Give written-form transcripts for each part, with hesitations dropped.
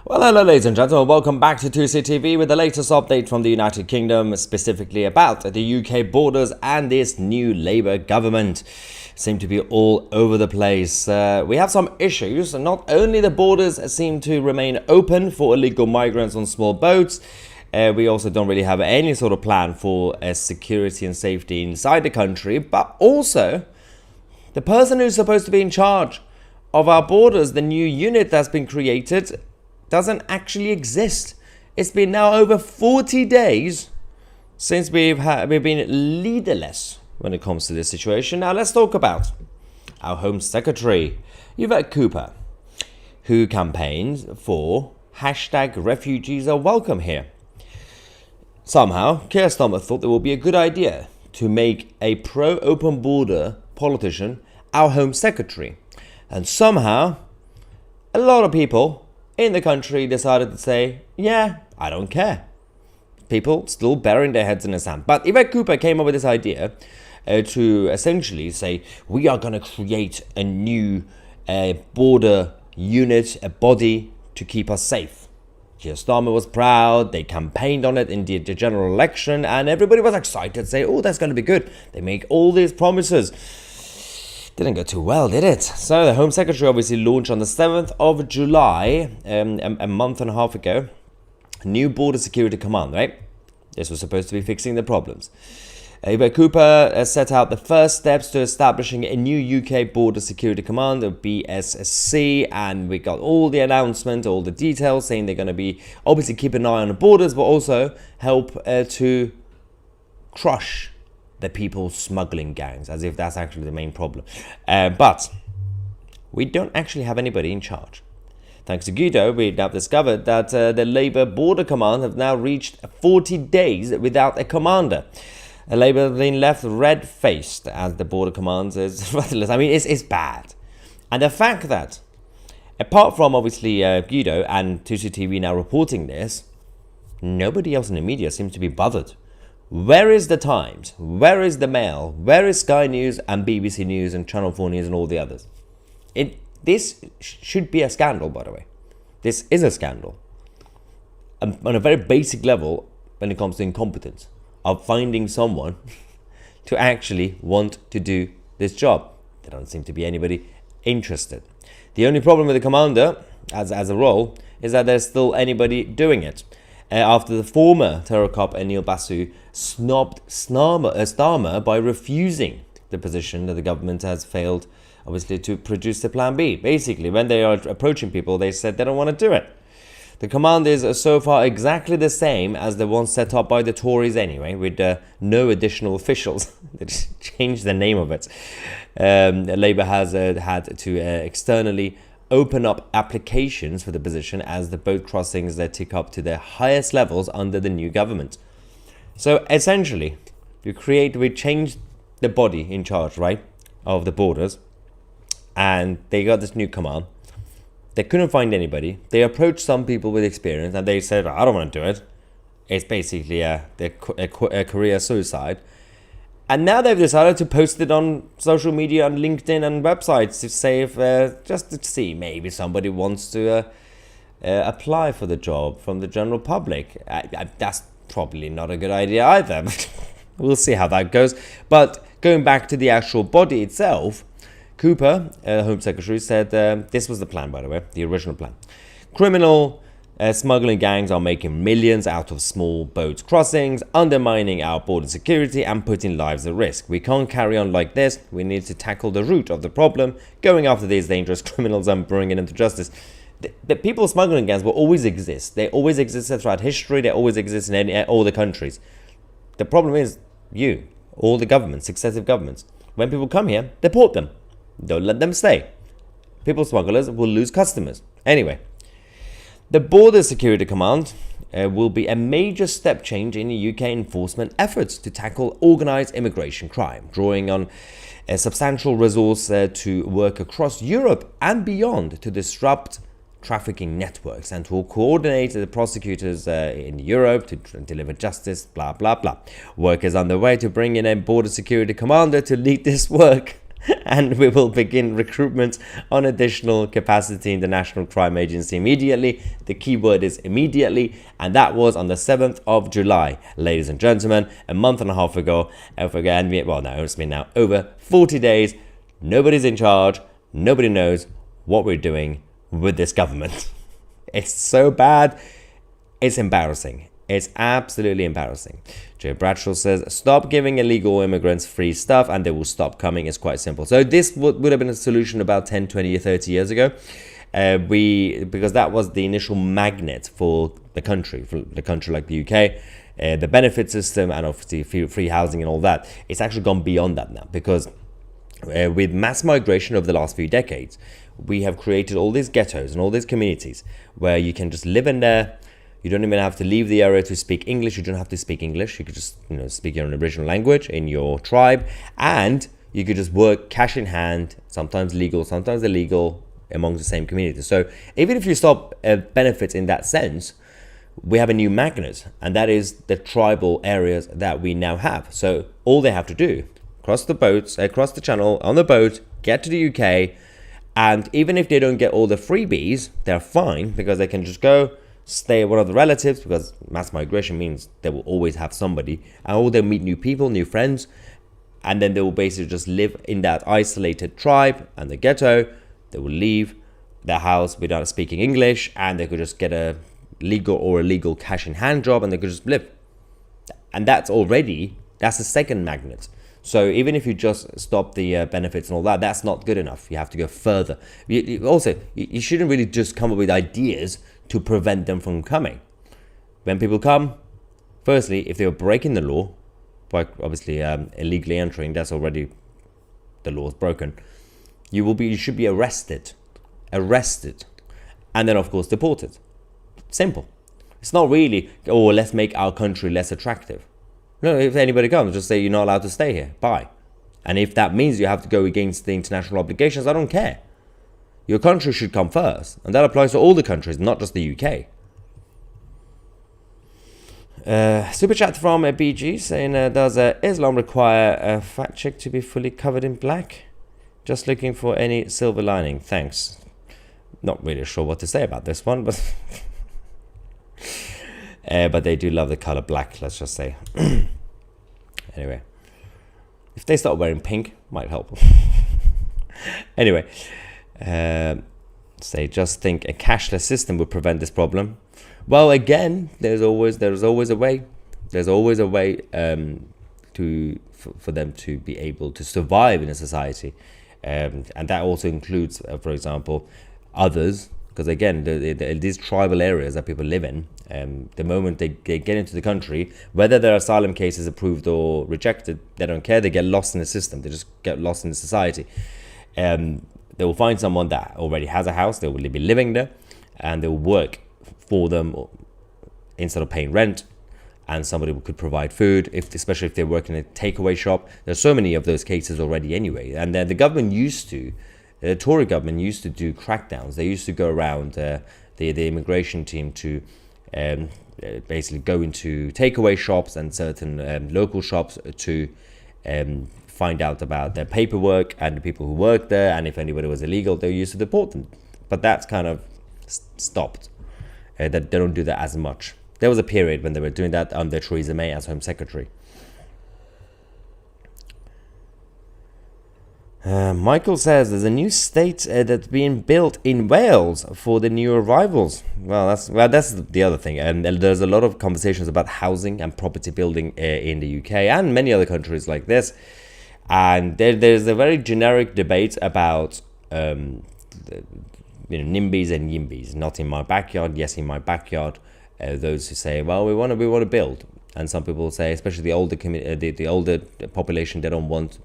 Well, hello ladies and gentlemen, welcome back to 2CTV with the latest update from the United Kingdom, specifically about the UK borders and this new Labour government. Seem to be all over the place. We have some issues. Not only the borders seem to remain open for illegal migrants on small boats, we also don't really have any sort of plan for security and safety inside the country, but also the person who's supposed to be in charge of our borders, the new unit that's been created, doesn't actually exist. It's been now over 40 days since we've been leaderless when it comes to this situation. Now let's talk about our Home Secretary, Yvette Cooper, who campaigned for #refugees are welcome here. Somehow, Keir Starmer thought it would be a good idea to make a pro-open border politician our Home Secretary. And somehow, a lot of people in the country decided to say, yeah, I don't care. People still burying their heads in the sand. But Yvette Cooper came up with this idea to essentially say, we are going to create a new border unit, a body to keep us safe. Keir Starmer was proud, they campaigned on it in the general election, and everybody was excited, say, oh, that's going to be good. They make all these promises. Didn't go too well, did it? So the Home Secretary obviously launched on the 7th of July, a month and a half ago, a new Border Security Command, right? This was supposed to be fixing the problems. Yvette Cooper set out the first steps to establishing a new UK Border Security Command, the BSC, and we got all the announcement, all the details, saying they're going to be obviously keep an eye on the borders, but also help to crush the people smuggling gangs, as if that's actually the main problem. But we don't actually have anybody in charge. Thanks to Guido, we've now discovered that the Labour Border Command have now reached 40 days without a commander. Labour have been left red-faced as the Border Command is rudderless. I mean, it's bad. And the fact that, apart from obviously Guido and 2CTV now reporting this, nobody else in the media seems to be bothered. Where is the Times? Where is the Mail? Where is Sky News and BBC News and Channel 4 News and all the others? This should be a scandal, by the way. This is a scandal. On a very basic level, when it comes to incompetence, of finding someone to actually want to do this job. There don't seem to be anybody interested. The only problem with the commander, as a role, is that there's still anybody doing it. After the former terror cop Neil Basu snubbed Starmer by refusing the position that the government has failed, obviously, to produce the plan B. Basically, when they are approaching people, they said they don't want to do it. The command is so far exactly the same as the one set up by the Tories anyway, with no additional officials. They just changed the name of it. Labour has had to externally open up applications for the position as the boat crossings tick up to their highest levels under the new government. So essentially, we changed the body in charge, right, of the borders, and they got this new command. They couldn't find anybody. They approached some people with experience, and they said, I don't want to do it. It's basically a career suicide. And now they've decided to post it on social media, on LinkedIn and websites to say just to see maybe somebody wants to apply for the job from the general public. That's probably not a good idea either. We'll see how that goes. But going back to the actual body itself, Cooper, Home Secretary, said this was the plan, by the way, the original plan. Criminal smuggling gangs are making millions out of small boat crossings, undermining our border security and putting lives at risk. We can't carry on like this. We need to tackle the root of the problem, going after these dangerous criminals and bringing them to justice. The people smuggling gangs will always exist. They always existed throughout history. They always exist in all the countries. The problem is all the governments, successive governments. When people come here, deport them. Don't let them stay. People smugglers will lose customers. Anyway, the Border Security Command will be a major step change in the UK enforcement efforts to tackle organised immigration crime, drawing on a substantial resource to work across Europe and beyond to disrupt trafficking networks and to coordinate the prosecutors in Europe to deliver justice, blah, blah, blah. Work is underway to bring in a Border Security Commander to lead this work. and we will begin recruitment on additional capacity in the National Crime Agency immediately. The key word is immediately, and that was on the 7th of July, ladies and gentlemen, a month and a half ago. Well, now it's been now over 40 days. Nobody's in charge. Nobody knows what we're doing with this government. It's so bad. It's embarrassing. It's absolutely embarrassing. Joe Bradshaw says, stop giving illegal immigrants free stuff and they will stop coming. It's quite simple. So this would have been a solution about 10, 20, 30 years ago. Because that was the initial magnet for the country like the UK, the benefit system and obviously free housing and all that. It's actually gone beyond that now because with mass migration over the last few decades, we have created all these ghettos and all these communities where you can just live in there. You don't even have to leave the area to speak English. You don't have to speak English. You could just, speak your original language in your tribe, and you could just work cash in hand, sometimes legal, sometimes illegal, among the same community. So even if you stop benefits in that sense, we have a new magnet, and that is the tribal areas that we now have. So all they have to do, cross the channel on the boat, get to the UK, and even if they don't get all the freebies, they're fine because they can just go stay at one of the relatives, because mass migration means they will always have somebody, and they'll meet new people, new friends, and then they will basically just live in that isolated tribe and the ghetto. They will leave their house without speaking English, and they could just get a legal or illegal cash in hand job, and they could just live. And that's the second magnet. So even if you just stop the benefits and all that, that's not good enough. You have to go further. You shouldn't really just come up with ideas to prevent them from coming. When people come, firstly, if they were breaking the law, by obviously illegally entering, that's already, the law is broken. You should be arrested, and then of course deported. Simple. It's not really, let's make our country less attractive. No, if anybody comes, just say you're not allowed to stay here. Bye. And if that means you have to go against the international obligations, I don't care. Your country should come first, and that applies to all the countries, not just the UK. Super chat from BG saying, does Islam require a fact check to be fully covered in black? Just looking for any silver lining. Thanks. Not really sure what to say about this one, but but they do love the color black, let's just say. Anyway, if they start wearing pink, might help. Anyway, just think a cashless system would prevent this problem. Well, again, there's always a way. There's always a way for them to be able to survive in a society, and that also includes, for example, others. Because again, these tribal areas that people live in, the moment they get into the country, whether their asylum case is approved or rejected, they don't care. They get lost in the system. They just get lost in the society. They will find someone that already has a house. They will be living there, and they will work for them instead of paying rent. And somebody could provide food, especially if they work in a takeaway shop. There's so many of those cases already anyway. And the government the Tory government used to do crackdowns. They used to go around the immigration team to basically go into takeaway shops and certain local shops to find out about their paperwork and the people who worked there, and if anybody was illegal, they used to deport them. But that's kind of stopped. That they don't do that as much. There was a period when they were doing that under Theresa May as Home Secretary. Michael says there's a new state that's being built in Wales for the new arrivals. Well, that's the other thing, and there's a lot of conversations about housing and property building in the UK and many other countries like this. And there's a very generic debate about NIMBYs and YIMBYs. Not in my backyard, yes, in my backyard. Those who say, well, we want to build, and some people say, especially the older the older population, they don't want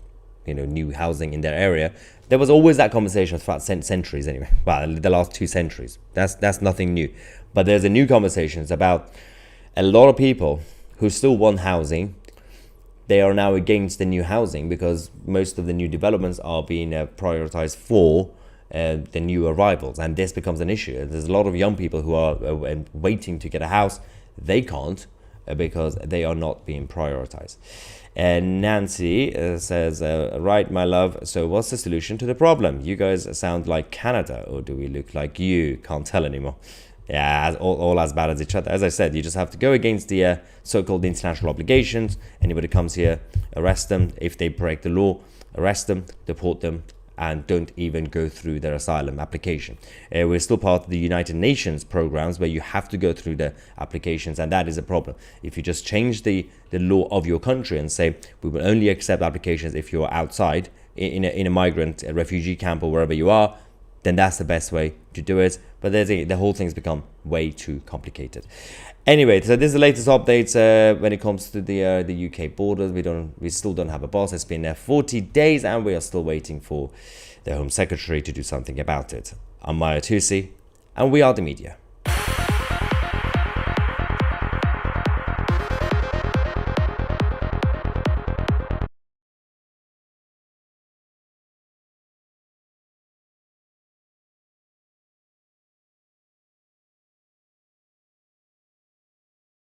new housing in their area. There was always that conversation throughout centuries anyway. Well, the last 2 centuries. That's nothing new. But there's a new conversation. It's about a lot of people who still want housing. They are now against the new housing because most of the new developments are being prioritized for the new arrivals, and this becomes an issue. There's a lot of young people who are waiting to get a house. They can't, because they are not being prioritized. And Nancy says, right, my love, so what's the solution to the problem? You guys sound like Canada, or do we look like you? Can't tell anymore. Yeah, all as bad as each other. As I said, you just have to go against the so-called international obligations. Anybody comes here, arrest them. If they break the law, arrest them, deport them, and don't even go through their asylum application. We're still part of the United Nations programs where you have to go through the applications, and that is a problem. If you just change the law of your country and say we will only accept applications if you're outside in a migrant, a refugee camp, or wherever you are, then that's the best way to do it. But the whole thing's become way too complicated. Anyway, so this is the latest updates when it comes to the UK borders. We still don't have a boss. It's been 40 days, and we are still waiting for the Home Secretary to do something about it. I'm Maya Tusi, and we are the media.